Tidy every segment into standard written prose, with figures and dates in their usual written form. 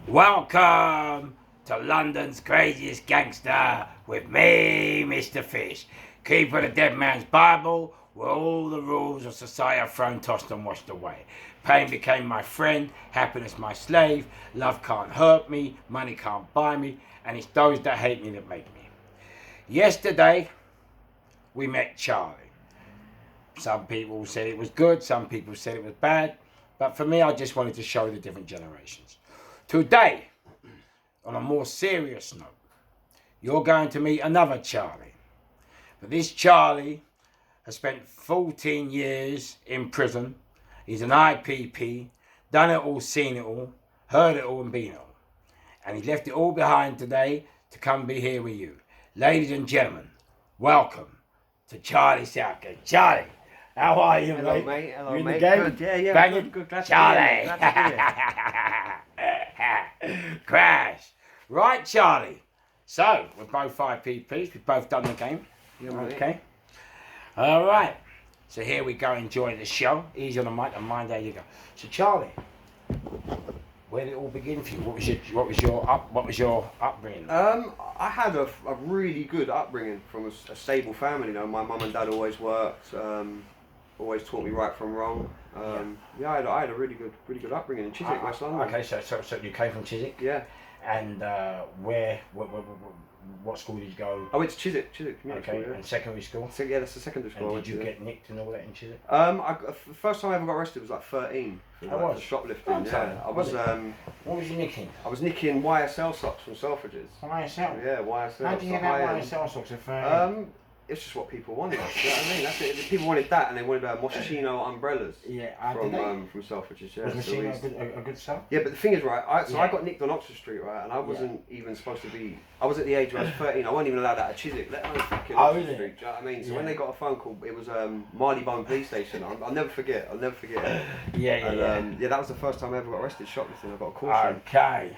Welcome to London's craziest gangster with me, Mr. Fish, keeper of the dead man's Bible, where all the rules of society are thrown, tossed and washed away. Pain became my friend, happiness my slave, love can't hurt me, money can't buy me, and it's those that hate me that make me. Yesterday, we met Charlie. Some people said it was good, some people said it was bad, but for me, I just wanted to show the different generations. Today, on a more serious note, you're going to meet another Charlie. But this Charlie has spent 14 years in prison. He's an IPP, done it all, seen it all, heard it all and been it all. And he's left it all behind today to come be here with you. Ladies and gentlemen, welcome to Charlie Southgate. Charlie, how are you, Hello, mate? mate. Hello, You in mate. the game? Good. Yeah. Banging? Good. Glad Charlie. To be here. Crash. Right, Charlie. So, we're both IPPs. We've both done the game. Yeah, mate. Okay. All right. So here we go. Enjoy the show. Easy on the mic and mind. There you go. So, Charlie, where did it all begin for you? What was your upbringing? I had a really good upbringing from a stable family. You know, my mum and dad always worked. Always taught me right from wrong. I had a really good upbringing in Chiswick, West London. Okay, so you came from Chiswick. Yeah. And what school did you go? I went to Chiswick Community Okay, School. Yeah. and secondary school. So, yeah, that's the secondary school. And did you get nicked and all that in Chiswick? The first time I ever got arrested was like 13. I was for shoplifting. Oh, Yeah, I was. What was you nicking? I was nicking YSL socks from Selfridges. YSL. Yeah, YSL. How do you get that YSL socks at 13? It's just what people wanted. You know what I mean? That's it. People wanted that, and they wanted Moschino umbrellas. Yeah, from Selfridges. Yeah. Was Moschino a good sell? Yeah, but the thing is, right? I got nicked on Oxford Street, right? And I wasn't even supposed to be. I was at the age where I was 13. I wasn't even allowed out of Chiswick, let alone fucking Oxford Street. Do you know what I mean? So when they got a phone call, it was Marylebone Police Station. I'll never forget. Yeah. That was the first time I ever got arrested shoplifting. I got a caution. Okay.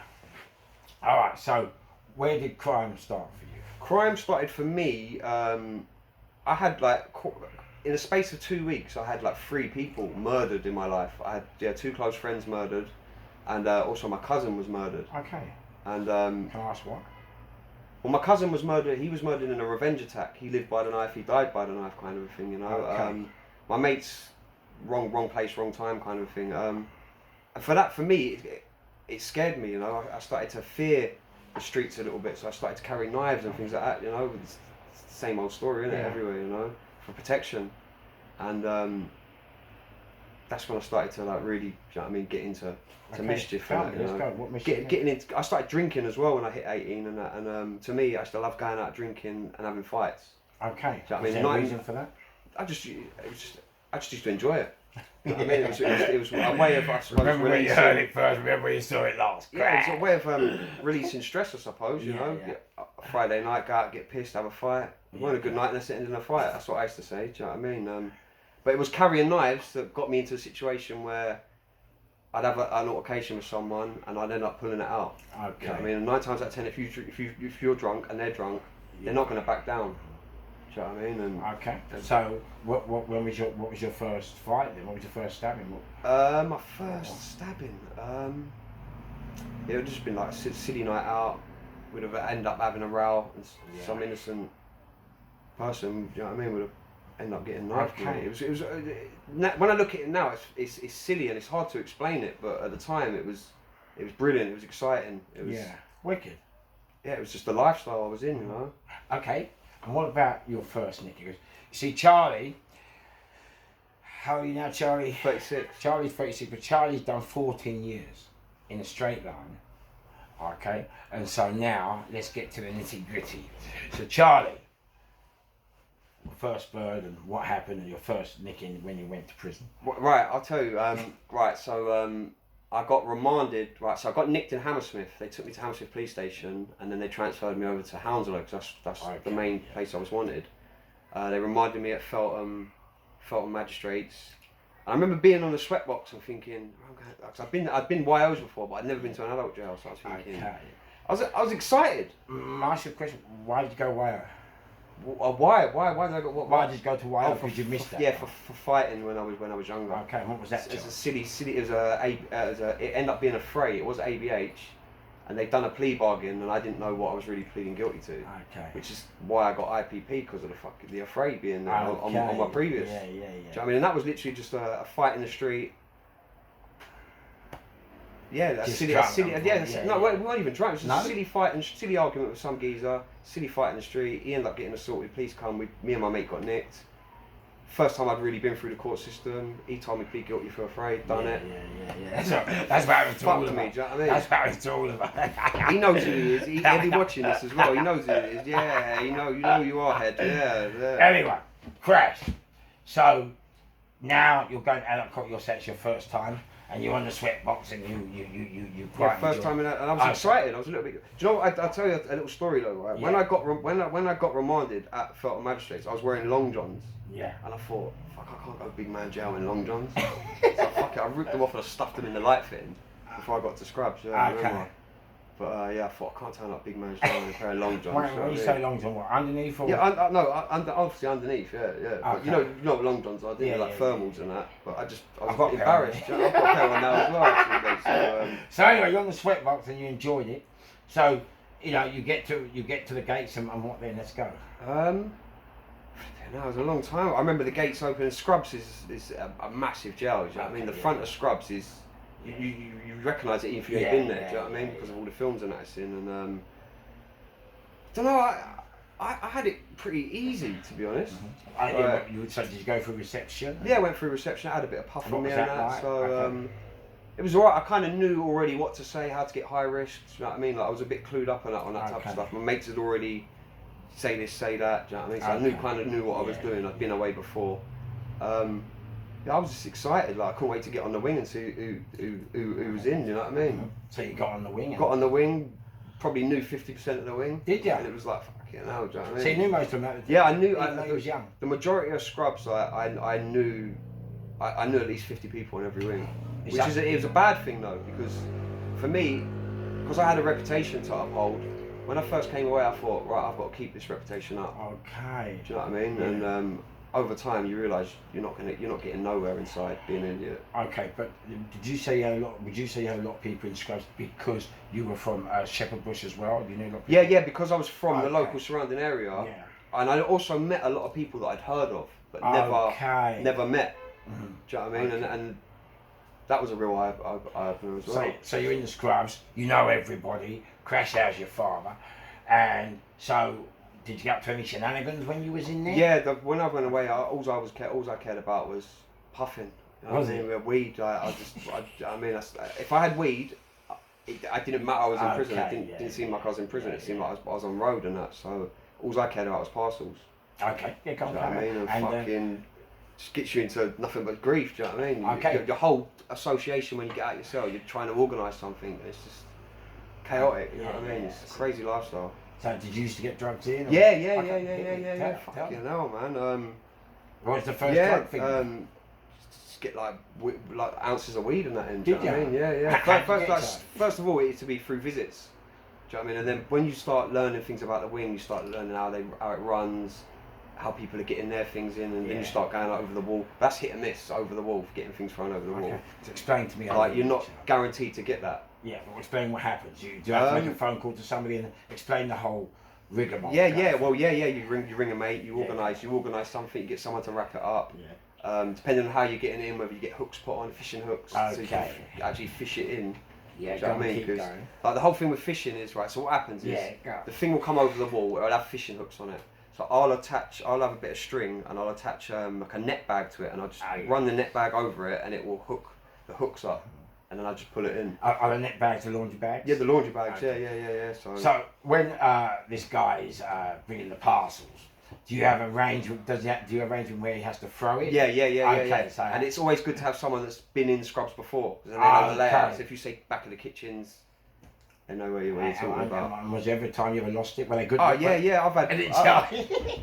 All right. So, where did crime start for you? Crime started for me. I had in the space of 2 weeks, I had 3 people murdered in my life. I had 2 close friends murdered, and also my cousin was murdered. Okay. And can I ask what? Well, my cousin was murdered. He was murdered in a revenge attack. He lived by the knife. He died by the knife, kind of a thing. You know. Okay. My mate's wrong place, wrong time, kind of a thing. And for me, it scared me. You know, I started to fear the streets a little bit. So I started to carry knives and things like that. You know. It's the same old story, isn't it? Everywhere, you know, for protection. And that's when I started to really, you know what I mean, get into mischief. Let's go. What mischief? Getting into, I started drinking as well when I hit 18, and to me, I still love going out drinking and having fights. Okay. Do you know what I mean? Is there a reason for that? I just used to enjoy it. You know what I mean? It was a way of, I suppose, Remember when you heard it first, remember when you saw it last. Yeah, it's a way of releasing stress, I suppose, you know. Yeah. Friday night, go out, get pissed, have a fight. What a good night, and let's end in a fight. That's what I used to say, do you know what I mean? But it was carrying knives that got me into a situation where I'd have an altercation with someone and I'd end up pulling it out. Okay. You know what I mean? And 9 times out of 10, if you're drunk and they're drunk, they're not going to back down. Do you know what I mean? And okay. So, what was your first fight then? What was your first stabbing? My first stabbing. It would just been like a silly night out. We'd have ended up having a row, and some innocent person, do you know what I mean, would have ended up getting knifed. Okay. It was when I look at it now, it's silly and it's hard to explain it, but at the time it was brilliant. It was exciting. It was wicked. Yeah, it was just the lifestyle I was in, you know. Okay. And what about your first nick? You see, Charlie, how are you now, Charlie? 36. Charlie's 36, but Charlie's done 14 years in a straight line. Okay, and so now let's get to the nitty gritty. So, Charlie, first bird and what happened and your first nicking when you went to prison. Right, I'll tell you. I got remanded. Right, so I got nicked in Hammersmith. They took me to Hammersmith Police Station, and then they transferred me over to Hounslow because that's the main place I was wanted. They remanded me at Feltham Magistrates. I remember being on the sweatbox and thinking, I'd been YOs before, but I'd never been to an adult jail, so I was thinking, I was excited. I ask you a question. Why did you go YO? Why did I go? Why did you go to YO? Because you missed that. Yeah, for fighting when I was younger. Okay, and what was that? It's a silly. It ended up being a fray. It was ABH, and they'd done a plea bargain, and I didn't know what I was really pleading guilty to. Okay. Which is why I got IPP, because of the afraid being there on my previous. Yeah. Do you know what I mean? And that was literally just a fight in the street. Yeah, no, we weren't even drunk. It was just a silly fight and silly argument with some geezer. Silly fight in the street. He ended up getting assaulted. Police come. Me and my mate got nicked. First time I'd really been through the court system. He told me plead guilty for afraid. Done it. Yeah. That's what happens to all of us. Do you know what I mean? That's what happens to all of us. He knows who he is. He'll be watching this as well. He knows who it is. Yeah, you know who you are, head. Yeah. Anyway, crash. So now you're going to Adult Court. It's your first time. And you're on the sweatbox and you quite first time in that, and I was excited. I was a little bit. Do you know what? I'll tell you a little story though. Right? Yeah. When I got remanded at Felton Magistrates, I was wearing long johns. Yeah. And I thought, fuck, I can't go big man jail in long johns. So fuck it, I ripped them off and I stuffed them in the light fitting before I got to Scrubs. Yeah, okay. But I thought I can't turn up big man's jail in a pair of long johns. When you say long john, what, underneath or? Yeah, obviously underneath. Yeah. Okay. But you know what long johns are, didn't you? Like thermals and that. But I was embarrassed. I've got a pair on now as well. Actually, so anyway, you're on the sweatbox and you enjoyed it. So you get to the gates and what then? Let's go. No, it was a long time. I remember the gates open. And Scrubs is a massive jail. Do you know what I mean? The front of Scrubs is. You recognise it even if you ain't been there, do you know what I mean? Because of all the films and that it's in, and I don't know, I had it pretty easy, to be honest. You would say, did you go through reception? Yeah, I went through reception. I had a bit of puff on me and that, so it was alright. I kind of knew already what to say, how to get high risk. Do you know what I mean? Like I was a bit clued up on that type of stuff. My mates had already say this, say that. Do you know what I mean? So I knew what I was doing. I'd been away before. I was just excited, like I couldn't wait to get on the wing and see who was in, you know what I mean? So you got on the wing? Got on the wing, probably knew 50% of the wing. Did you? And it was like, fucking hell, do you know what I mean? So you knew most of them? Yeah, I knew. He was young? The majority of Scrubs, I knew at least 50 people on every wing. It was a bad thing though, because for me, because I had a reputation to uphold, when I first came away I thought, right, I've got to keep this reputation up. Okay. Do you know what I mean? Yeah. And over time, you realise you're not getting nowhere inside being an idiot. Okay, but would you say you had a lot of people in Scrubs because you were from Shepherd Bush as well? Do you know a lot of people? Yeah, because I was from the local surrounding area, and I also met a lot of people that I'd heard of but never met. Mm-hmm. Do you know what I mean? And that was a real eye opener as well. So you're in the Scrubs, you know everybody. Crash House your father, and so. Did you get up to any shenanigans when you was in there? Yeah, when I went away, all I cared about was puffing. You know was it? Weed. If I had weed, it didn't matter. I was in prison. It didn't seem like I was in prison. It seemed like I was on road and that. So all I cared about was parcels. Okay. Yeah, come on. You know what I mean? And fucking just gets you into nothing but grief. Do you know what I mean? Okay. Your whole association when you get out your cell, you're trying to organise something. And it's just chaotic. You know what I mean? It's a crazy lifestyle. So did you used to get drugs in? Or? Yeah. Fucking hell, man. What was the first drug thing? Just get like ounces of weed and that in. Did you? I mean? Yeah. First of all, it used to be through visits. Do you know what I mean? And then when you start learning things about the wing, you start learning how it runs, how people are getting their things in, and then you start going over the wall. That's hit and miss over the wall, getting things thrown over the wall. So explain to me. Like you're not guaranteed to get that. Yeah, but explain what happens. You do you have to make a phone call to somebody and explain the whole rigmarole. Well, you ring a mate, you organise something, you get someone to wrap it up. Yeah. Depending on how you're getting in, whether you get hooks put on, fishing hooks, so you can actually fish it in. Yeah, do you know what I mean? Because like the whole thing with fishing is right. So what happens is the thing will come over the wall. It'll have fishing hooks on it. So I'll have a bit of string and I'll attach like a net bag to it, and I'll just run the net bag over it, and it will hook the hooks up. And then I just pull it in. Are the net bags the laundry bags? Yeah, the laundry bags. Okay. Yeah. So when this guy is bringing the parcels, do you have arrangement? Do you arrangement where he has to throw it? Yeah. Okay, so and it's always good to have someone that's been in Scrubs before, because then they know the layouts. So if you say back of the kitchens, they know where you're talking about. And was every time you ever lost it? Were they good? Oh yeah, I've had.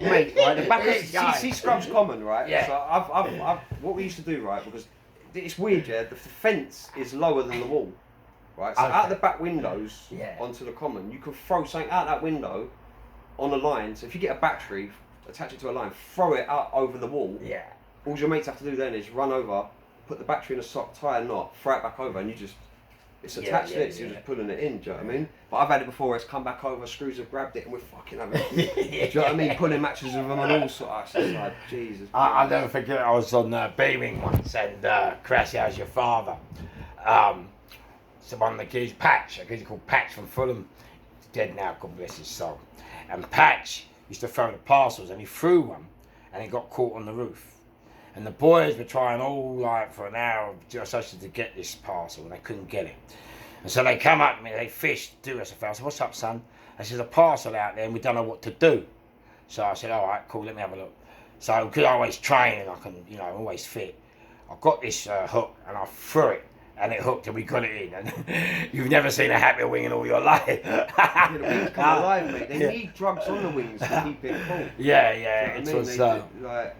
Mate, right, the back of see Scrubs Common, right? Yeah. So I've what we used to do, right, because it's weird, yeah. The fence is lower than the wall, right? So out the back windows onto the common, you can throw something out that window on a line. So if you get a battery, attach it to a line, throw it out over the wall. Yeah. All your mates have to do then is run over, put the battery in a sock, tie a knot, throw it back over, and you just It's attached to it, so you're just pulling it in, do you know what I mean? But I've had it before, it's come back over, screws have grabbed it, and we're fucking having do you know what I mean? Pulling matches with them and all sorts. It's like, Jesus. I'll never forget, I was on Beaming once, and Cressy, how's your father? So one of the kids, Patch, a kid called Patch from Fulham, he's dead now, God bless his soul. And Patch used to throw the parcels, and he threw one, and he got caught on the roof. And the boys were trying all like for an hour just to get this parcel, and they couldn't get it. And so they come up to me, they fished, do us a favour. I said, what's up, son? I said, there's a parcel out there and we don't know what to do. So I said, all right, cool, let me have a look. So because I always train and I can, you know, I'm always fit, I got this hook and I threw it. And it hooked and we got it in. And you've never seen a happier wing in all your life. Yeah, the wings come alive, mate. They need drugs on the wings to keep it cool. Yeah, You know what I mean? Like,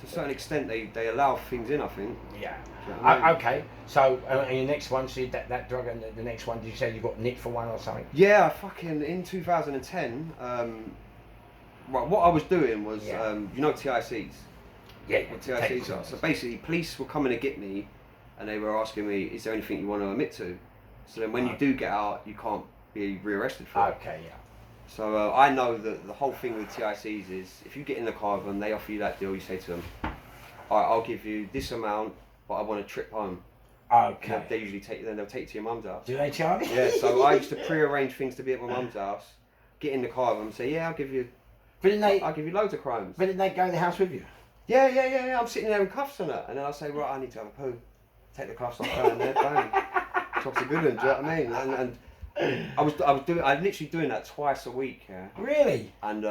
to a certain extent, they allow things in, I think. Yeah. You know what I mean? Okay, so in your next one, so that drug, and the next one, did you say you got nicked for one or something? Yeah, fucking in 2010, right, what I was doing was, you know TICs? Yeah, What TICs are. So basically, police were coming to get me, and they were asking me, is there anything you want to admit to? So then when you do get out, you can't be rearrested for it. Okay, yeah. So I know that the whole thing with TICs is, if you get in the car with them, they offer you that deal, you say to them, all right, I'll give you this amount, but I want a trip home. Okay. They usually they'll take you to your mum's house. Do they, Charlie? Yeah, so I used to pre-arrange things to be at my mum's house, get in the car with them, say, yeah, I'll give you loads of crimes. But didn't they go in the house with you? Yeah, I'm sitting there in cuffs on it, and then I'll say, right, I need to have a poo. Take the cuffs off, go in there, bang. Chops a good one, do you know what I mean? And I was literally doing that twice a week, yeah. Really? And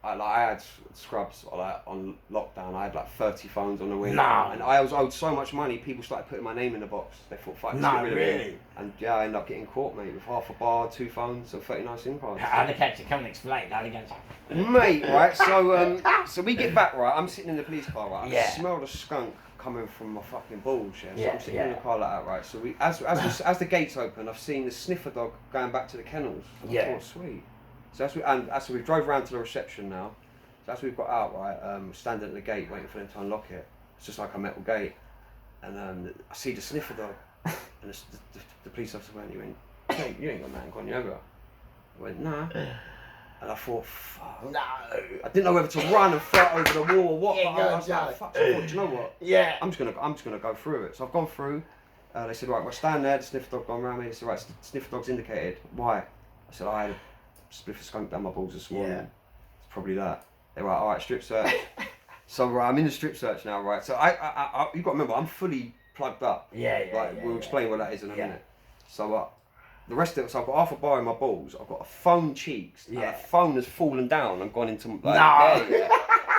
I had scrubs on lockdown. I had like 30 phones on the wing. No. And I was owed so much money. People started putting my name in the box. They thought, fuck, let's get rid of really? it. And yeah, I ended up getting caught, mate, with half a bar, 2 phones, and 39 SIM cards. How'd they catch you? Come and explain. How'd they catch you? Mate, right. So we get back, right. I'm sitting in the police car, right. I Yeah. smell the skunk coming from my fucking balls, yeah. So Yeah, I'm sitting in the car like that, right. So as the gates open, I've seen the sniffer dog going back to the kennels. Yeah. I thought, sweet. So as we drove round to the reception now. So as we've got out, right, standing at the gate waiting for them to unlock it. It's just like a metal gate, and I see the sniffer dog, and the police officer went, hey, you ain't got nothing on you, have you? I went, nah. And I thought, fuck. No. I didn't know whether to run and throw it over the wall or what. Yeah, But I was like, fuck. So I thought, do you know what? Yeah. I'm just gonna go through it. So I've gone through. They said, right, we're standing there. The sniffer dog gone round me. They said, right, sniffer dog's indicated. Why? I said, I had a spliff of skunk down my balls this morning. Yeah. It's probably that. They're like, all right, strip search. So right, I'm in the strip search now, right? So I you got to remember, I'm fully plugged up. Yeah. We'll explain what that is in a minute. So the rest of it, so I've got half a bar in my balls. I've got a phone cheeks. And a phone has fallen down and gone into like there. Yeah.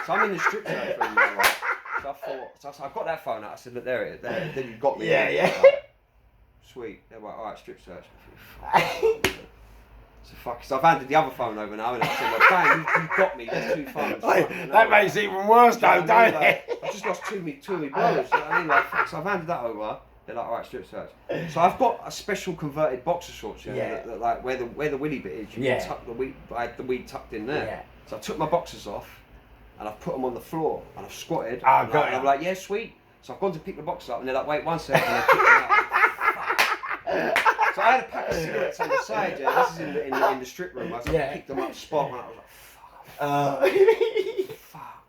So I'm in the strip search room now, right? So I got that phone out. I said, look, there it is. Then you got me. Yeah. Sweet. They're like, all right, strip search. So fuck. So I've handed the other phone over now, and I said, like, bang, you've got me. There's 2 phones. That makes it even worse, though, don't it? I've just lost two of me blows. You know what I mean? Like, fuck. So I've handed that over. They're like, all right, strip search. So I've got a special converted boxer shorts, that, like where the willy bit is. You can tuck the weed. I had the weed tucked in there. Yeah. So I took my boxers off, and I've put them on the floor, and I've squatted. And I'm like, yeah, sweet. So I've gone to pick the boxers up, and they're like, wait 1 second. And I picked them up. So I had a pack of cigarettes on the side. Yeah, this is in the strip room. I was like, picked them up, spot, and I was like, fuck.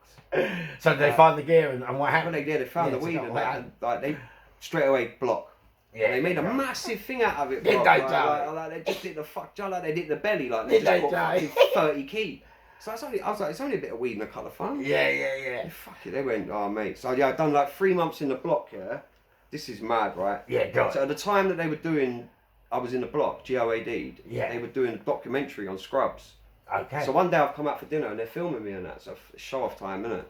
So did they find the gear and what happened? Well, they found the weed and like they straight away block. Yeah, and they made a massive thing out of it. Did they, Charlie? Like they just did the fuck, like they did the belly, like they just got 30 key. So I was like, it's only a bit of weed and a couple of phones. Yeah. Fuck it, they went, oh mate. So yeah, I'd done like 3 months in the block. Yeah, this is mad, right? Yeah, go on. So at the time that they were doing, I was in the block, GOAD. Yeah. They were doing a documentary on Scrubs. Okay. So one day I've come out for dinner and they're filming me and that, so show off time, innit?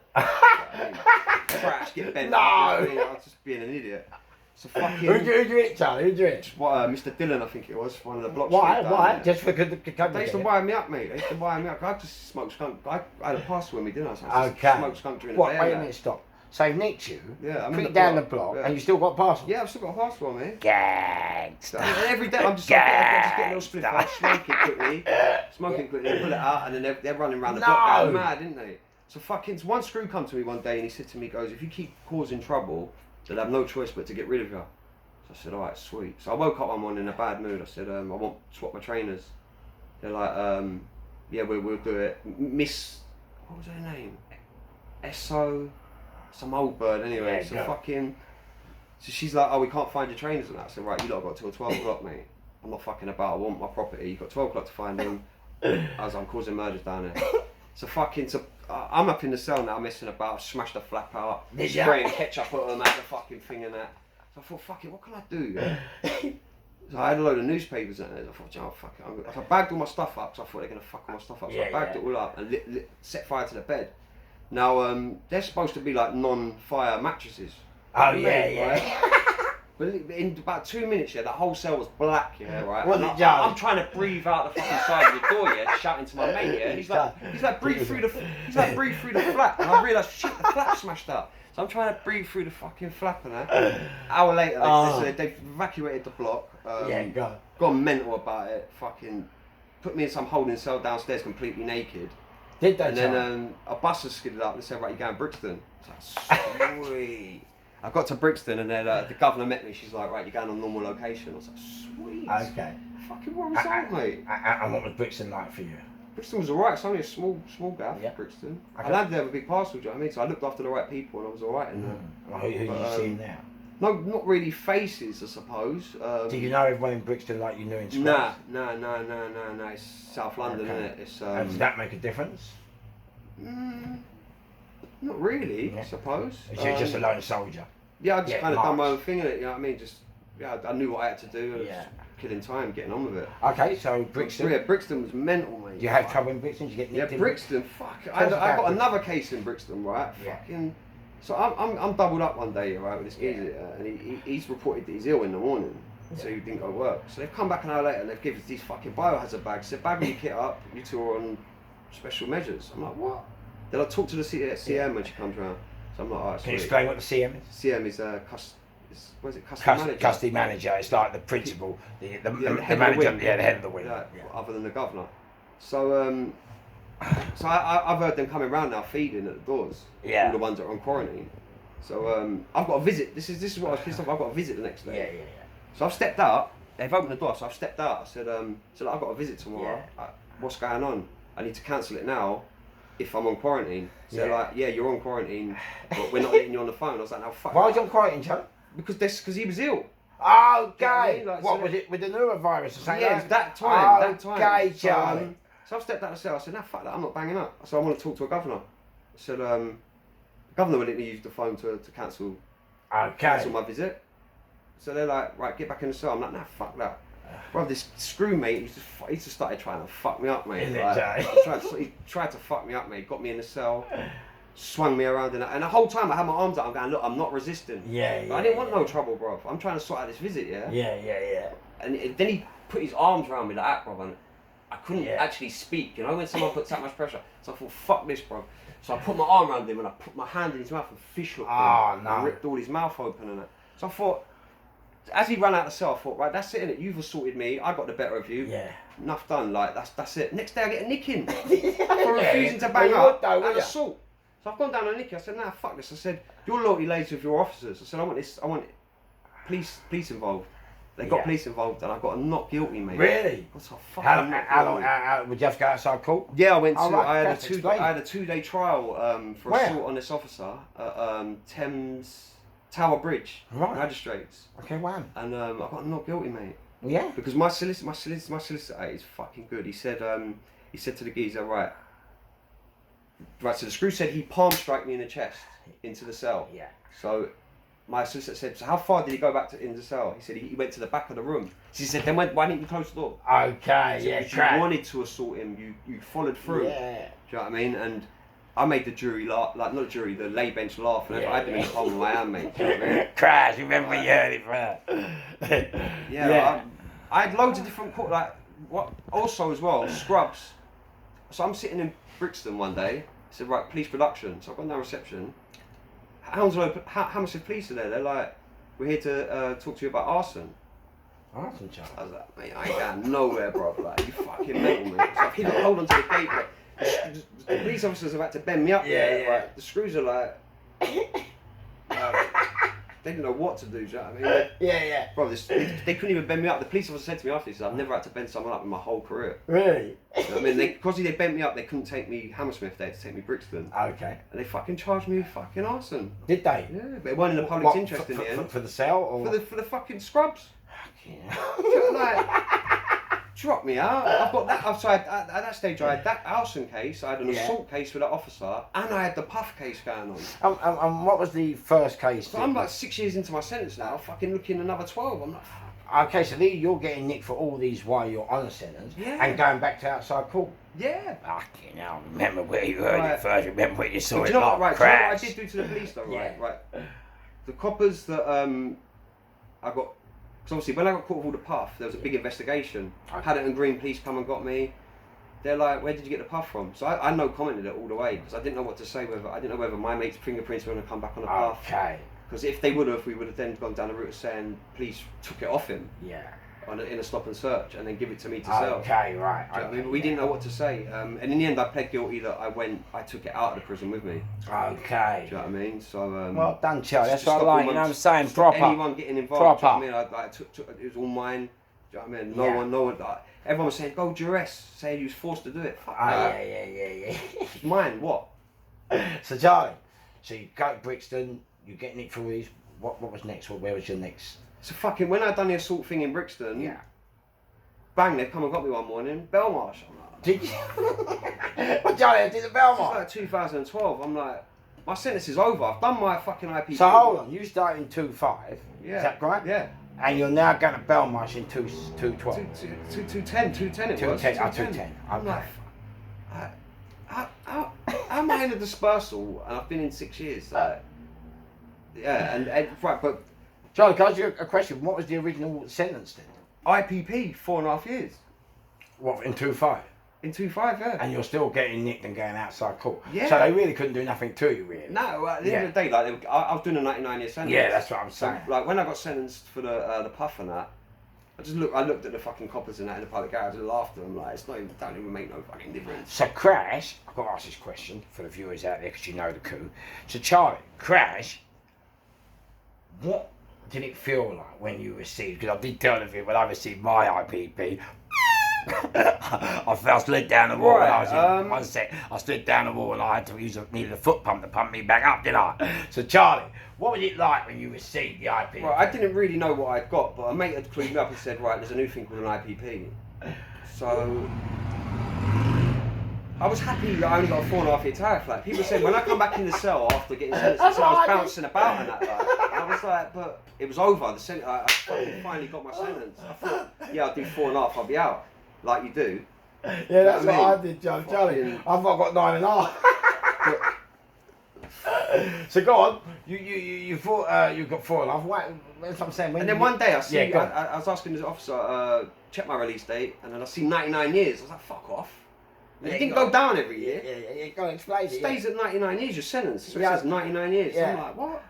Crash, get bent. No. I was just being an idiot. So fucking. Who'd you hit, Charlie? Who'd you hit? What, Mr. Dillon, I think it was, one of the blocks. Why? Just for the They used to wire me up, mate. They used to wire me up. I just smoked skunk. I had a parcel with me, didn't I? So I just smoked skunk during the day. Wait a minute, stop. So they've nicked you, I'm down the block, and you still got a parcel? Yeah, I've still got a parcel on me. Gangster. And every day I'm just getting a little split out, smoke it quickly, pull it out, and then they're running around the block going mad, didn't they? So fucking, one screw come to me one day and he said to me, goes, if you keep causing trouble, they'll have no choice but to get rid of you. So I said, alright, sweet. So I woke up one morning in a bad mood. I said, I want to swap my trainers. They're like, yeah, we'll do it. Miss, what was her name? SO, some old bird anyway. Yeah, so go. fucking, so she's like, oh, we can't find your trainers and that. I said, right, you lot got till 12 o'clock, mate. I'm not fucking about, I want my property. You've got 12 o'clock to find them. As I'm causing murders down there. So fucking, I'm up in the cell now messing about, smashed the flap out, spraying ketchup at them, had the fucking thing and that. So I thought, fuck it, what can I do? So I had a load of newspapers in there. I thought, oh fuck it. So I bagged all my stuff up, so I thought they're gonna fuck all my stuff up. So I bagged it all up and set fire to the bed. Now, they're supposed to be like non-fire mattresses. Oh, yeah. But in about 2 minutes, yeah, the whole cell was black, yeah, right? I'm trying to breathe out the fucking side of the door, yeah, shouting to my mate, yeah. He's like, breathe through the flap. And I realised, shit, the flap smashed up. So I'm trying to breathe through the fucking flap and that. An hour later, they've evacuated the block. Gone mental about it. Fucking put me in some holding cell downstairs, completely naked. Did they? And then a bus has skidded up and said, right, you're going to Brixton. I was like, sweet. I got to Brixton and then the governor met me. She's like, right, you're going on normal location. I was like, sweet. Okay. Fucking what was that, mate? And what was Brixton like for you? Brixton was alright. It's only a small gaff, Brixton. Okay. I landed there with a big parcel, do you know what I mean? So I looked after the right people and I was alright in there. Well, who did you see now? No, not really faces, I suppose. Do you know everyone in Brixton like you knew in Scotland? No. It's South London, isn't it? It's, and does that make a difference? Not really, I suppose. So you're just a lone soldier? Yeah, I just kind of done my own thing in it, you know what I mean? Just, I knew what I had to do. And Yeah. Killing time, getting on with it. Okay, so Brixton. Yeah, Brixton was mental, mate. Do you have trouble in Brixton? Did you get nicked in Brixton, fuck. I got another case in Brixton, right? Yeah. Fucking. So I'm doubled up one day, right, with this geezer, and he's reported that he's ill in the morning, so he didn't go to work. So they've come back an hour later and they've given us these fucking biohazard bags. Said, bag all your kit up, you two are on special measures. I'm like, what? They're like, talk to the CM when she comes round. So I'm like, alright, Can you explain what the CM is? CM is what is it, custody manager? Custody manager. It's like the principal, the head manager, of the the head of the wing. Other than the governor. So I've heard them coming round now feeding at the doors. Yeah. All the ones that are on quarantine. So I've got a visit. This is what I was pissed off. I've got a visit the next day. Yeah. So I've stepped out. They've opened the door, so I've stepped out. I said, I've got a visit tomorrow. What's going on? I need to cancel it now. If I'm on quarantine. So they're like, yeah, you're on quarantine, but we're not letting you on the phone. I was like, no, fuck. Why was you on quarantine, Charlie? Because he was ill. Okay. You know what I mean? What was it with the neurovirus or something? Yeah, it was that time. Okay, Charlie. So I've stepped out of the cell. I said, no, fuck that. I'm not banging up. So I want to talk to a governor. I said, the governor would let me use the phone to cancel my visit. So they're like, right, get back in the cell. I'm like, nah, fuck that. Bro, this screw mate, he just started trying to fuck me up, mate. He tried to fuck me up, mate. Got me in the cell, swung me around, and the whole time I had my arms out. I'm going, look, I'm not resisting. I didn't want no trouble, bro. I'm trying to sort out this visit, yeah. Yeah. And then he put his arms around me like that, bro, and I couldn't actually speak. You know, when someone puts that much pressure. So I thought, fuck this, bro. So I put my arm around him and I put my hand in his mouth and fish hooked him. And ripped all his mouth open and that. So I thought. As he ran out of the cell, I thought, right, that's it, innit? You've assaulted me, I got the better of you. Yeah. Enough done, like, that's it. Next day I get a nicking for refusing to bang up and assault. So I've gone down on Nicky, I said, nah, fuck this. I said, your loyalty lays with your officers. I said, I want police involved. They got police involved and I got a not guilty, mate. Really? How long would you have to go outside court? Yeah, I had a 2-day trial for assault on this officer at Thames Tower Bridge, magistrates. Okay, wow. And I got not guilty, mate. Yeah. Because my solicitor is fucking good. He said to the geezer, right. So the screw said he palm struck me in the chest into the cell. Yeah. So my solicitor said, so how far did he go back in the cell? He said he went to the back of the room. So he said, then why didn't you close the door? Okay, If you wanted to assault him, you followed through. Yeah. Do you know what I mean? And I made the jury laugh, like not the jury, the lay bench laugh, and I had them in the palm of my hand, mate. Do you know what I mean? Crash, remember you heard it from her. I had loads of different also as well, scrubs. So I'm sitting in Brixton one day, I said, right, police production. So I've gone down reception. Hammersmith police are there. They're like, we're here to talk to you about arson. Arson, Charlie? I was like, mate, I ain't going nowhere, bro. Like, you fucking mental, mate. So I keep hold on to the gate, like, the police officers have had to bend me up. Like, the screws are like they didn't know what to do. Do you know what I mean? Yeah. Bro, they couldn't even bend me up. The police officer said to me after, he said, I've never had to bend someone up in my whole career. Really? You know what I mean, because they bent me up, they couldn't take me Hammersmith. They had to take me Brixton. Okay. And they fucking charged me with fucking arson. Did they? Yeah, but it wasn't in the public's interest in the end. For the sale or For the fucking scrubs. fucking Like, drop me out. I've got that. At that stage, I had that arson case, I had an assault case with that officer, and I had the puff case going on. And what was the first case? So I'm like 6 years into my sentence now, fucking looking another 12. I'm like, Okay, so you're getting nicked for all these while you're on a sentence and going back to outside court. yeah. Fucking hell, remember where you heard it first, remember where you saw But it do you know like what, right? Do you know what I crash. did do to the police though, right? Yeah. Right. The coppers that I got, because obviously when I got caught with all the puff, there was a big investigation. Paddington Green police come and got me. They're like, where did you get the puff from? So I no commented it all the way because I didn't know what to say. I didn't know whether my mate's fingerprints were going to come back on the puff. Okay. Because if they would have, we would have then gone down the route of saying police took it off him Yeah. in a stop and search and then give it to me to sell. Okay, right. Do you know what I mean? But we didn't know what to say. And in the end, I pled guilty that I took it out of the prison with me. Okay. Do you know what I mean? So Well done, Charlie. That's Just what I stop like. all You know my- what I'm saying? stop Proper. anyone getting involved. Proper. Do you know what I mean? I took, it was all mine. Do you know what I mean? No Yeah. one. Like, everyone was saying, go duress, saying he was forced to do it. Fuck Oh, that. yeah. It's mine, what? So, Charlie, so you go to Brixton, you're getting it for these. What was next? Where was your next? So fucking, when I'd done the assault thing in Brixton, Yeah. bang, they've come and got me one morning, Belmarsh. I'm like, Did you? Well, Charlie, I did the it's Belmont. like 2012, I'm like, my sentence is over, I've done my fucking IPP. So hold on, you started in 2.5, Yeah. is that right? Yeah. And you're now going to Belmarsh in 2.12. 210 it was. 210, 210. I'm Okay. like, how am I in a dispersal and I've been in 6 years? Like, yeah, and right, but Charlie, can I ask you a question? What was the original sentence then? IPP, 4.5 years. What, in 2.5? In 2.5, yeah. And you're still getting nicked and going outside court. Yeah. So they really couldn't do nothing to you, really. No, at the end of the day, like I was doing a 99-year sentence. Yeah, that's what I'm So, saying. like when I got sentenced for the puff and that, I looked at the fucking coppers and that in the public garage and laughed at them like it's not even, don't even make no fucking difference. So Crash, I've got to ask this question for the viewers out there because you know the coup. So Charlie, Crash, what did it feel like when you received, because I did tell the viewer when I received my IPP, I slid down the wall and I was in one set. I slid down the wall and I had to needed a foot pump to pump me back up, didn't I? So Charlie, what was it like when you received the IPP? Well, I didn't really know what I'd got, but a mate had clued me up and said, right, there's a new thing called an IPP. So I was happy that I only got a 4.5-year tire flat. People said when I come back in the cell after getting sentenced, I was bouncing about and that. Like, I was like, but it was over. I finally got my sentence. I thought, yeah, I'll do 4.5, I'll be out, like you do. Yeah, that's what what I did, Charlie. Charlie, I've not got 9.5. So go on. You thought you got 4.5. That's what I'm saying. And then one day I Yeah, was asking the officer, check my release date, and then I see 99 years. I was like, fuck off. Yeah, It didn't go down every year. Yeah. Go and explain it. It stays at 99 years, your sentence. So it Yeah. says 99 years. Yeah. I'm like, what?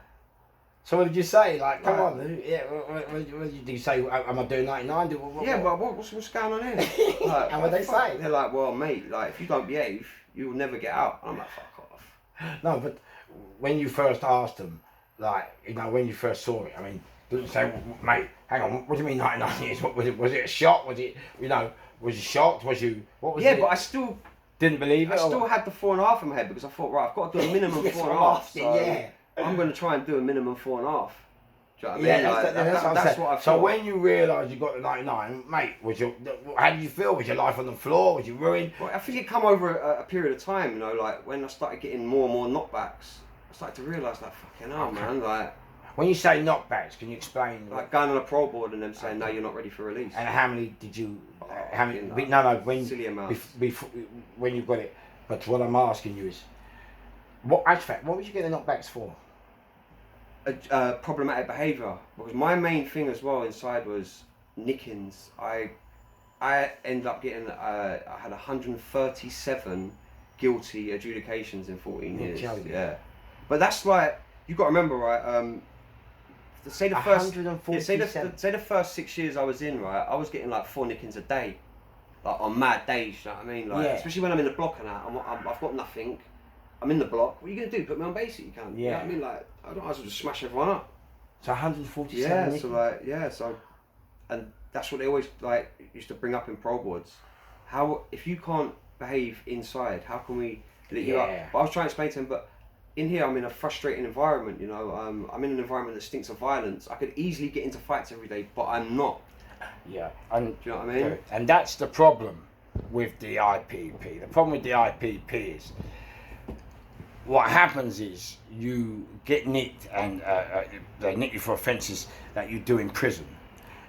So what did you say? Like, come Right. on. Yeah. What did you say? Am I doing 99? But what's going on here? Like, And what they say? They're like, well, mate, like if you don't behave, you will never get out. I'm like, fuck off. No, but when you first asked them, like, you know, when you first saw it, I mean, didn't say, mate, hang on, what do you mean 99 years? What was it? Was it a shock? Was it, you know, was you shocked? Was you, what was it? Yeah, but I still didn't believe it? I still had the 4.5 in my head because I thought, right, I've got to do a minimum Yes, 4.5. So yeah. I'm going to try and do a minimum 4.5. Do you know what I mean? Yeah, Like, that's what I'm that's saying. what I So thought. when you realised you got the 99, mate, how did you feel? Was your life on the floor? Was you ruined? Well, I think it come over a period of time, you know, like when I started getting more and more knockbacks, I started to realise, like, fucking hell, man, like When you say knockbacks, can you explain? going on a parole board and them saying, no, you're not ready for release. And how many did you? How many? fucking, No, when silly amounts. before when you got it. But what I'm asking you is, what? In fact, what was you getting knockbacks for? Problematic behaviour, because my main thing as well inside was nickings. I ended up getting I had 137 guilty adjudications in 14 years. Yeah, but that's like you got to remember, right? Say the first, say the first 6 years I was in, right? I was getting like 4 nickings a day, like on mad days. You know what I mean? Like, Yeah. especially when I'm in the block and that. I've got nothing. I'm in the block. What are you gonna do? Put me on basic? You can't. Yeah. You know what I mean? Like, I just smash everyone up. So 147 Yeah, nicking? so like, yeah, so, and that's what they always like used to bring up in pro boards. How, if you can't behave inside, how can we let you out? But I was trying to explain to him, but in here I'm in a frustrating environment, you know. I'm in an environment that stinks of violence. I could easily get into fights every day, but I'm not. Yeah, and Do you know what I mean? and that's the problem with the IPP. The problem with the IPP is what happens is you get nicked and they nick you for offences that you do in prison,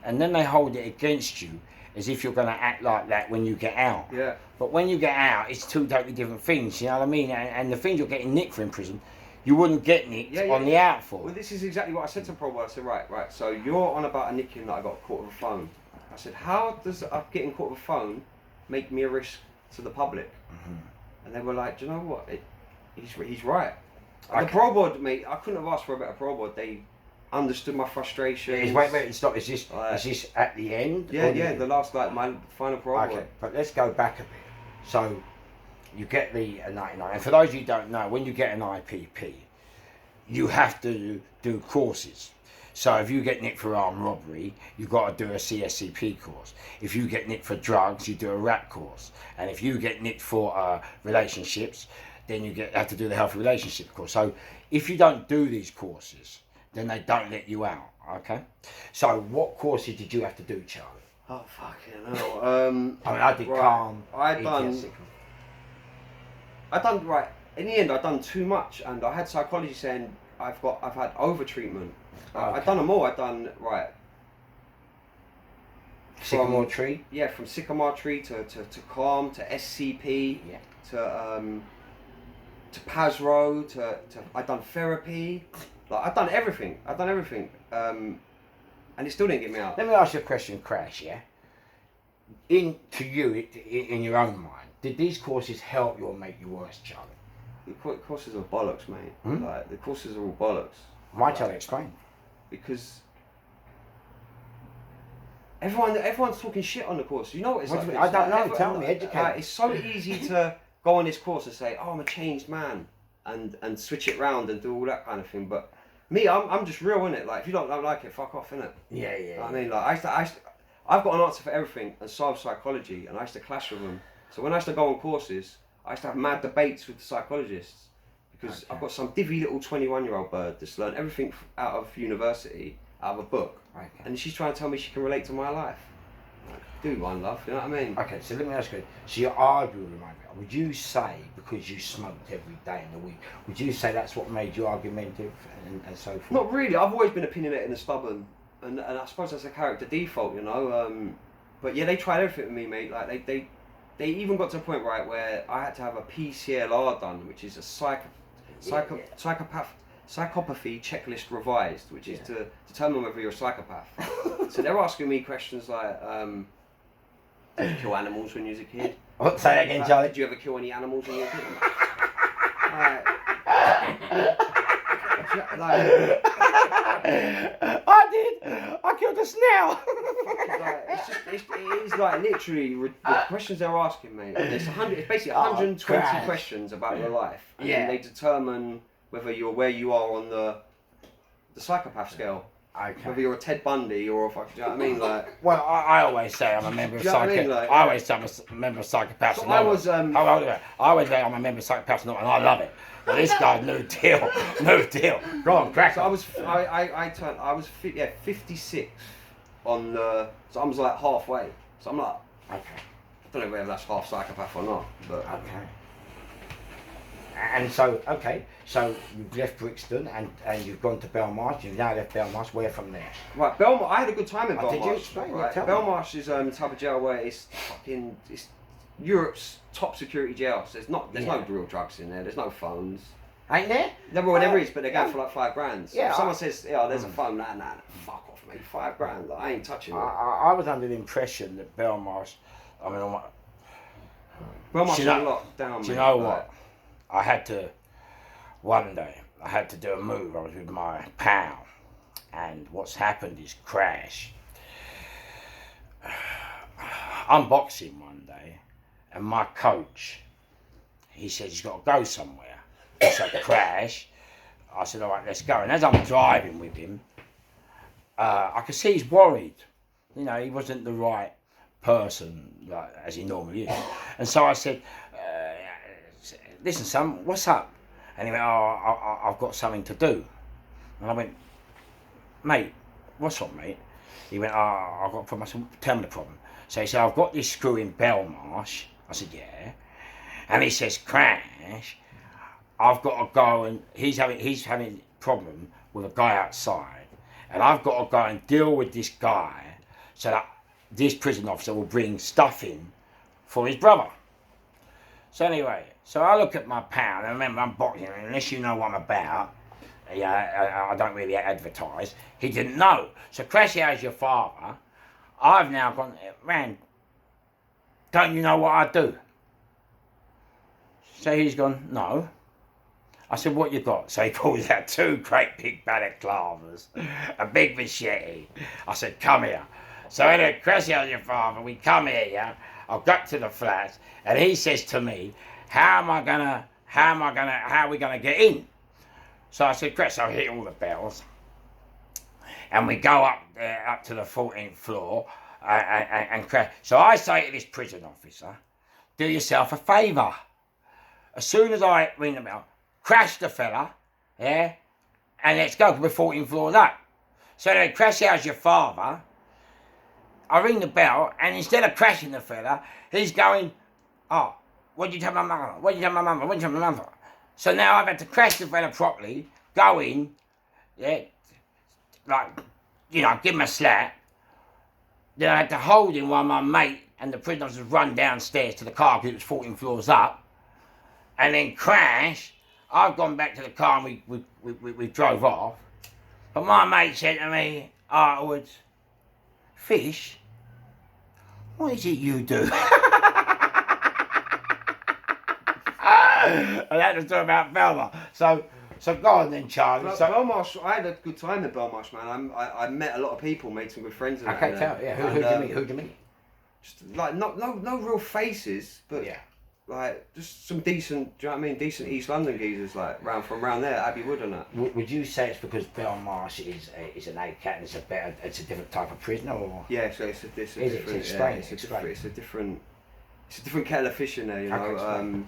and then they hold it against you as if you're going to act like that when you get out. Yeah. But when you get out, it's two totally different things, you know what I mean? And the things you're getting nicked for in prison, you wouldn't get nicked on the out for. Well, this is exactly what I said to Pro Boy. I said, right, so you're on about a nicking that I got caught with a phone. I said, how does getting caught with a phone make me a risk to the public? And they were like, do you know what? He's right. The Pro Board, mate, I couldn't have asked for a better Pro Board. They understood my frustrations. Wait, stop. Is this at the end? Yeah, the last, like, my final Pro Board. Okay, but let's go back a bit. So, you get the 99, and for those of you who don't know, when you get an IPP, you have to do courses. So if you get nicked for armed robbery, you've got to do a CSCP course. If you get nicked for drugs, you do a RAP course. And if you get nicked for relationships, then you have to do the healthy relationship course. So if you don't do these courses, then they don't let you out, okay? So what courses did you have to do, Charlie? Oh, fucking hell. I mean, I did calm. I done right. In the end, I done too much, and I had psychology saying I've had over treatment. I've done them all. I've done right. Sycamore tree. Yeah, from sycamore tree to calm to SCP. Yeah. To Pasro to I've done therapy. Like I've done everything. And it still didn't get me out. Let me ask you a question, Crash. Yeah. In your own mind, did these courses help you or make you worse, Charlie? The courses are bollocks, mate. Like the courses are all bollocks. Why, Charlie? Explain. Because everyone's talking shit on the course. You know what it's like? I don't know. Tell me, educate. It's so easy to go on this course and say, "Oh, I'm a changed man," and switch it round and do all that kind of thing. But me, I'm just real in it. Like if you don't like it, fuck off, innit? Yeah. I mean, like I've got an answer for everything, and so have psychology, and I used to clash with them. So when I used to go on courses, I used to have mad debates with the psychologists because I've got some divvy little 21-year-old bird that's learned everything out of university, out of a book, and she's trying to tell me she can relate to my life. Like, do one, love, you know what I mean? Okay, so let me ask you. So you're arguing with me. Would you say because you smoked every day in the week, would you say that's what made you argumentative and so forth? Not really. I've always been opinionated and stubborn, and I suppose that's a character default, you know. But yeah, they tried everything with me, mate. Like they even got to a point, right, where I had to have a PCLR done, which is a psychopathy checklist revised, which is to determine whether you're a psychopath. So they're asking me questions like, did you kill animals when you was a kid? What? Say that again, Charlie. Did you ever kill any animals when you were a kid? I did. I killed a snail. It's like literally the questions they're asking, mate. It's basically 120 questions about your life, and then they determine whether you're where you are on the psychopath scale. Okay. Whether you're a Ted Bundy or a fucking, do you know what I mean? Like, well, I always say I'm a member of Psychopaths. I always say I'm a member of Psychopaths. So I always say I'm a member of Psychopaths, and I love it. But this guy's no deal. Go on, crack. So I was 56 on the. So I was like halfway. So I'm like, okay. I don't know whether that's half psychopath or not, but okay. And so you've left Brixton and you've gone to Belmarsh. You've now left Belmarsh. Where from there? Right, Belmarsh. I had a good time in Belmarsh. Did you explain? Right? Belmarsh is the type of jail where it's Europe's top security jail. So there's no real drugs in there. There's no phones. Ain't there? There is, but they're going for like $5,000. So yeah, if someone says, there's a phone, nah, fuck off, mate. $5,000. Like, I ain't touching it. I was under the impression that Belmarsh. I mean, Belmarsh is locked down. Do you know what? One day, I had to do a move. I was with my pal, and what's happened is Crash. I'm boxing one day, and my coach, he said he's got to go somewhere. So Crash, I said, all right, let's go. And as I'm driving with him, I could see he's worried. You know, he wasn't the right person, like, as he normally is. And so I said, listen, son, what's up? And he went, oh, I've got something to do. And I went, mate, what's up, mate? He went, oh, I've got a problem. I said, tell me the problem. So he said, I've got this screw in Belmarsh. I said, yeah. And he says, Crash, I've got to go and he's having a problem with a guy outside. And I've got to go and deal with this guy so that this prison officer will bring stuff in for his brother. So anyway, so I look at my pal, and remember I'm boxing, unless you know what I'm about, yeah, I don't really advertise. He didn't know. So Crashy, as your father, I've now gone, man, don't you know what I do? So he's gone, no. I said, what you got? So he pulls out 2 great big balaclavas, a big machete. I said, come here. So anyway, Crashy, as your father, we come here, yeah? I've got to the flats, and he says to me, how are we gonna get in? So I said, Chris, I'll hit all the bells. And we go up to the 14th floor, and crash. So I say to this prison officer, do yourself a favour. As soon as I ring the bell, crash the fella, yeah, and let's go, we're 14 floors up. So they crash out your father. I ring the bell, and instead of crashing the fella, he's going, oh, what did you tell my mother? What did you tell my mother? What did you tell my mother? So now I've had to crash the fella properly, go in, yeah, like, you know, give him a slap. Then I had to hold him while my mate and the prison officers run downstairs to the car because it was 14 floors up. And then crash. I've gone back to the car and we drove off. But my mate said to me afterwards, Fish, what is it you do? And that was talking about Belmarsh. So go on then, Charlie. Well, So, Belmarsh, I had a good time at Belmarsh, man. I met a lot of people, made some good friends. okay, tell yeah. Who'd you meet? Just like no real faces, but Yeah. like just some decent. Do you know what I mean? Decent East London geezers, like from round there, Abbey Wood and that. Would you say it's because Belmarsh is an ACAT and it's a different type of prisoner, or? Yeah, so it's a different. Explain, It's a different kettle of fish in there, you know. Okay,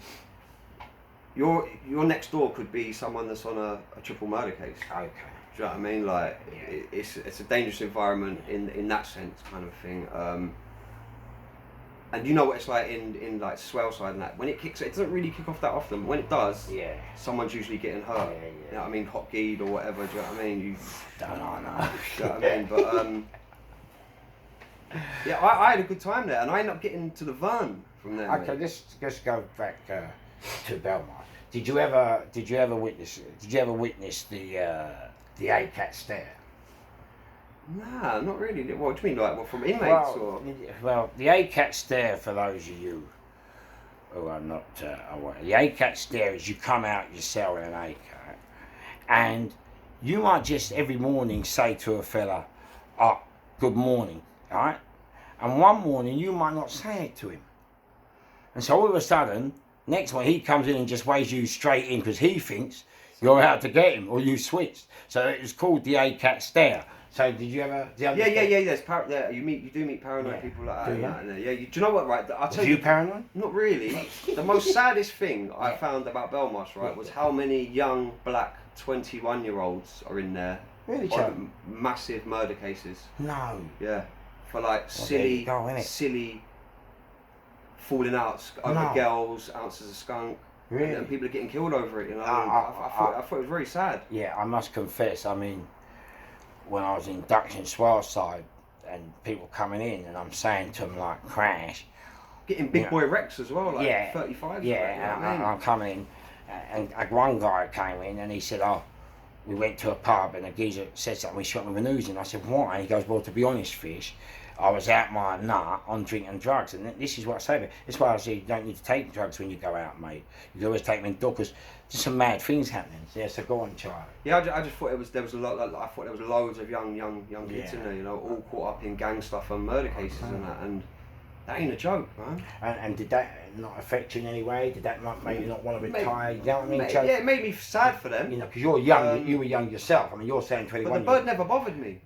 your next door could be someone that's on a triple murder case. Okay. Do you know what I mean? Like Yeah. it's a dangerous environment in that sense, kind of thing. And you know what it's like in like Swellside and that. When it kicks, it doesn't really kick off that often. But when it does, Yeah. someone's usually getting hurt. Yeah. You know what I mean? Hot geed or whatever. Do you know what I mean? You Don't know. do you know what I mean? But yeah, I had a good time there, and I ended up getting to the Verne from there. Okay, mate. let's go back to Belmarsh. Did you ever witness the ACAT stare? Nah, not really. What do you mean, like what, from inmates or? Well, the ACAT stare, for those of you who are not aware, the ACAT stare is you come out your cell in an ACAT, and you might just every morning say to a fella, oh, good morning, alright? And one morning you might not say it to him. And so all of a sudden, next one he comes in and just waves you straight in because he thinks you're out to get him or you switched. So it was called the ACAT stare. So did you ever? Yeah. There's you do meet paranoid people like that. Do you? And yeah, do you know what? Right, I'll tell Was you paranoid? Not really. The most saddest thing I found about Belmarsh, right, was how many young black 21-year-olds are in there Really, on Charlie? massive murder cases. No. Yeah, for like there you go, innit? silly falling out over No. girls, ounces of skunk. Really? And people are getting killed over it. You know, I I thought it was very sad. Yeah, I must confess. I mean, when I was in Duxton Swellside and people coming in, and I'm saying to them like, Crash. Getting big boy Rex as well, like Yeah. 35. Yeah, and I'm coming in, and one guy came in and he said, oh, we went to a pub and a geezer said something, we shot him with an Uzi. And I said, why? And he goes, well, to be honest, Fish, I was out my nut on drink and drugs. And this is what I say about it. That's why I say you don't need to take drugs when you go out, mate. You can always take them in because there's some mad things happening. Yeah, so go on, Charlie. Yeah, I just thought there was a lot. I thought there was loads of young kids in there, you know, all caught up in gang stuff and murder cases and that, and that ain't a joke, man. And did that not affect you in any way? Did that make you not want to retire? You know what I mean, Yeah, it made me sad for them. You know, because you're young. You were young yourself. I mean, you're saying 21. But the bird never bothered me.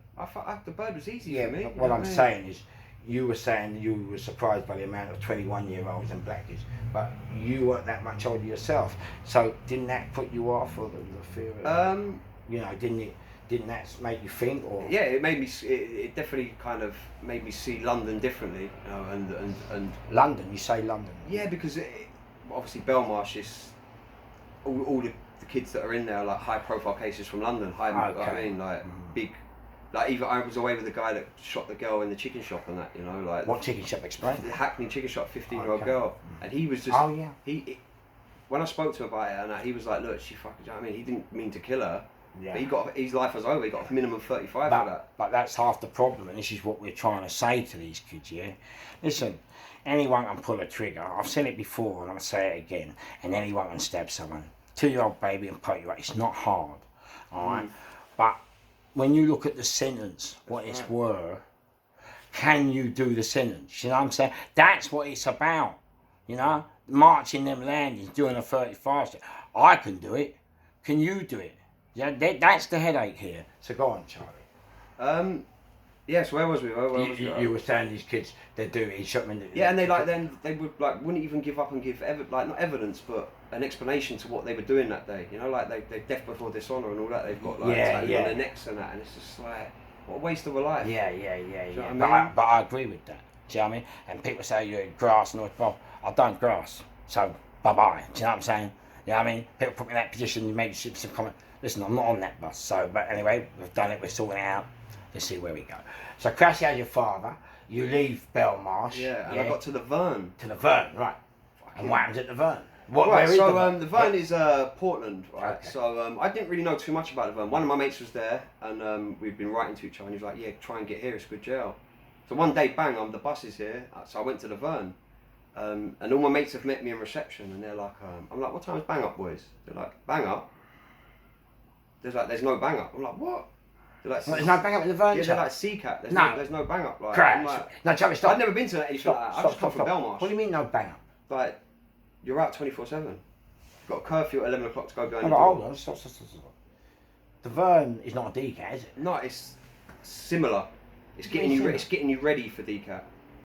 The bird was easy Yeah, for me. but what I'm saying is, you were saying you were surprised by the amount of 21-year-olds and black kids, but you weren't that much older yourself. So didn't that put you off, or the fear of, you know, didn't that make you think, or? Yeah, it made me. It definitely kind of made me see London differently, you know, and London, you say London? Yeah, because obviously Belmarsh is all the kids that are in there are like high profile cases from London. Okay. I mean, like big. Like even I was away with the guy that shot the girl in the chicken shop and that, you know, like. What chicken shop? Explain. The Hackney chicken shop, 15-year-old Okay. girl, and he was just. Oh yeah. When I spoke to him about it, and he was like, "Look, she fucking." You know what I mean, he didn't mean to kill her. Yeah. But his life was over. He got a minimum 35 for that. But that's half the problem, and this is what we're trying to say to these kids, yeah? Listen, anyone can pull a trigger. I've said it before, and I'll say it again. And anyone can stab someone. 2-year-old baby and put you out. It's not hard, all right? But when you look at the sentence, what it's worth, can you do the sentence? You know what I'm saying? That's what it's about, you know? Marching them landings, doing a 35. I can do it. Can you do it? Yeah, that's the headache here. So go on, Charlie. Yes, where was we? Where was we? You were saying these kids, they do it. He shot them in the, Yeah, and they would like wouldn't even give up and give not evidence, but an explanation to what they were doing that day. You know, like they death before dishonour and all that. They've got like tattooed on their necks and that, and it's just like what a waste of a life. Yeah. Do you know what I mean? But I agree with that. Do you know what I mean? And people say you're grass and all. Well, I don't grass, so bye bye. Do you know what I'm saying? You know what I mean? People put me in that position. You make some comment. Listen, I'm not on that bus. So, but anyway, we've done it. We're sorting it out. Let's see where we go. So, Crashy has your father. You leave Belmarsh. Yeah, and I got to the Verne. To the Verne, right? And what happens at the Verne? Right, so the Verne is Portland, right? Okay. So I didn't really know too much about the Verne. One of my mates was there, and we'd been writing to each other, and he was like, "Yeah, try and get here. It's a good jail." So one day, bang, the bus is here. So I went to the Verne, and all my mates have met me in reception, and they're like, "I'm like, what time is bang up, boys?" They're like, "Bang up." There's no bang up. I'm like, what? They're like, there's no bang up in the Verne. Yeah, they're like CCAT. There's no bang up. Like, Crash. like, No, Charlie, stop. I've never been to anything like that. I just come from Belmarsh. What do you mean no bang up? Like, you're out 24/7. You've got a curfew at 11 o'clock to go behind No, the but door. hold on, stop. The Verne is not a DCAT, is it? No, it's similar. It's getting you. It's getting you ready for DCAT.